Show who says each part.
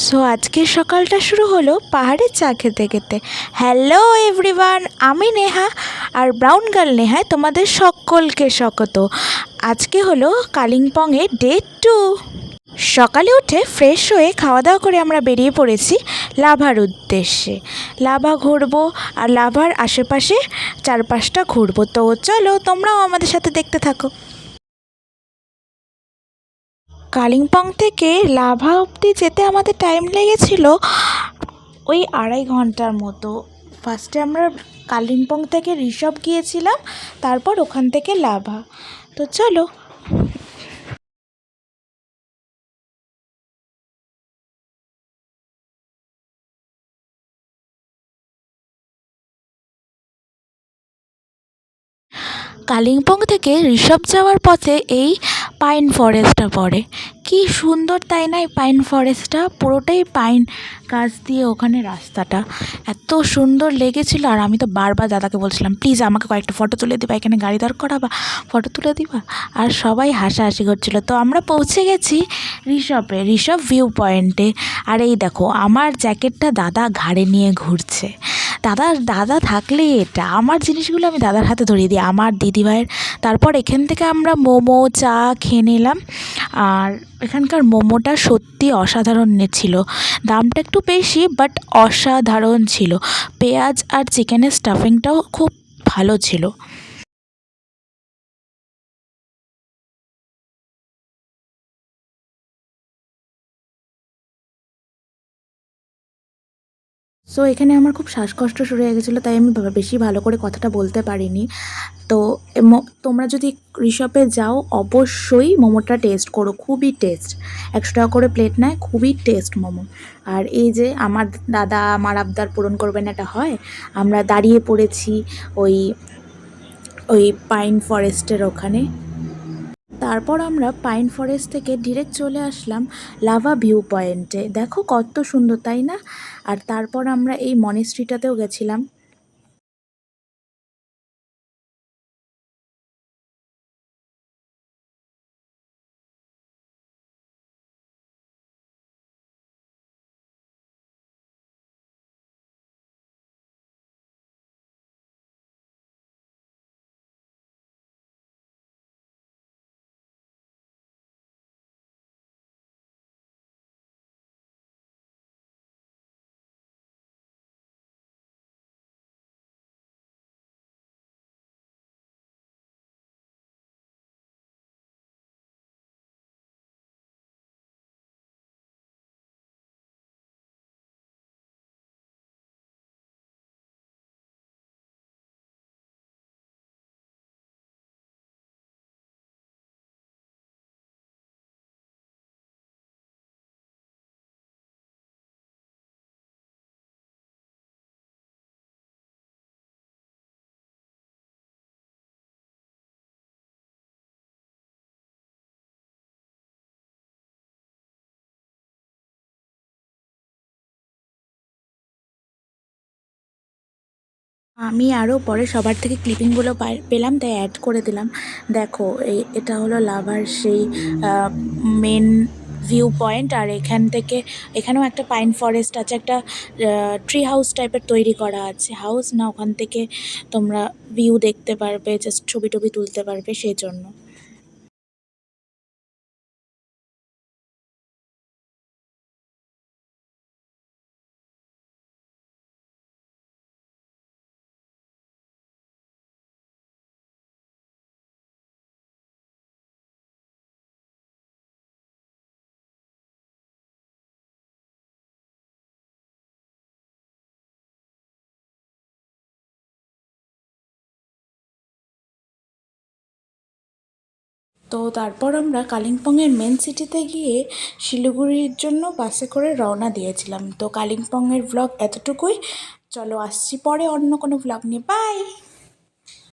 Speaker 1: So আজকের সকালটা শুরু হলো পাহাড়ে চা খেতে খেতে। হ্যালো এভরিওয়ান, আমি নেহা আর ব্রাউন গার্ল নেহায় তোমাদের সকলকে স্বাগত। আজকে হলো কালিম্পংয়ে ডে 2। সকালে উঠে ফ্রেশ হয়ে খাওয়া দাওয়া করে আমরা বেরিয়ে পড়েছি লাভার উদ্দেশ্যে। লাভা ঘুরবো আর লাভার আশেপাশে চারপাশটা ঘুরবো। তো চলো তোমরাও আমাদের সাথে দেখতে থাকো। কালিম্পং থেকে লাভা অবধি যেতে আমাদের টাইম লেগেছিল ওই 2.5 ঘন্টার মতো। ফার্স্টে আমরা কালিম্পং থেকে ঋষভ গিয়েছিলাম, তারপর ওখান থেকে লাভা। তো চলো। কালিম্পং থেকে ঋষভ যাওয়ার পথে এই পাইন ফরেস্টটা পড়ে। কি সুন্দর তাই না? এই পাইন ফরেস্টটা পুরোটাই পাইন গাছ দিয়ে ওখানে রাস্তাটা এত সুন্দর লেগেছিল। আর আমি তো বারবার দাদাকে বলছিলাম, প্লিজ আমাকে কয়েকটা ফটো তুলে দিবা, এখানে গাড়ি দাঁড় করাবা, ফটো তুলে দিবা। আর সবাই হাসাহাসি করছিলো। তো আমরা পৌঁছে গেছি ঋষভ ভিউ পয়েন্টে। আর এই দেখো আমার জ্যাকেটটা দাদা ঘাড়ে নিয়ে ঘুরছে। দাদা থাকলেই এটা আমার জিনিসগুলো আমি দাদার হাতে ধরিয়ে দিই, আমার দিদিভাইয়ের। তারপর এখান থেকে আমরা মোমো চা খেয়ে নিলাম। আর এখানকার মোমোটা সত্যি অসাধারণ ছিল। দামটা একটু বেশি, বাট অসাধারণ ছিল। পেঁয়াজ আর চিকেনের স্টাফিংটাও খুব ভালো ছিল। সো এখানে আমার খুব শ্বাসকষ্ট শুরু হয়ে গেছিলো, তাই আমি বেশি ভালো করে কথাটা বলতে পারিনি। তো তোমরা যদি ঋষভে যাও অবশ্যই মোমোটা টেস্ট করো, খুবই টেস্ট। 100 টাকা করে প্লেট নেয়, খুবই টেস্ট মোমো। আর এই যে আমার দাদা আমার আবদার পূরণ করবেন, এটা হয়। আমরা দাঁড়িয়ে পড়েছি ওই ওই পাইন ফরেস্টের ওখানে। তারপর আমরা পাইন ফরেস্ট থেকে ডিরেক্ট চলে আসলাম লাভা ভিউ পয়েন্টে। দেখো কত সুন্দর তাই না? আর তারপর আমরা এই মনেস্ট্রিটাতেও গেছিলাম। আমি আরও পরে সবার থেকে ক্লিপিংগুলো পেলাম, তাই অ্যাড করে দিলাম। দেখো এটা হলো লাভার সেই মেন ভিউ পয়েন্ট। আর এখান থেকে এখানেও একটা পাইন ফরেস্ট আছে, একটা ট্রি হাউস টাইপের তৈরি করা আছে। হাউস না, ওখান থেকে তোমরা ভিউ দেখতে পারবে, জাস্ট ছবি টবি তুলতে পারবে, সেই জন্য। তো তারপর আমরা কালিম্পংয়ের মেন সিটিতে গিয়ে শিলিগুড়ির জন্য বাসে করে রওনা দিয়েছিলাম। তো কালিম্পংয়ের ব্লগ এতটুকুই। চলো আসছি পরে অন্য কোনো ব্লগ নিয়ে। বাই।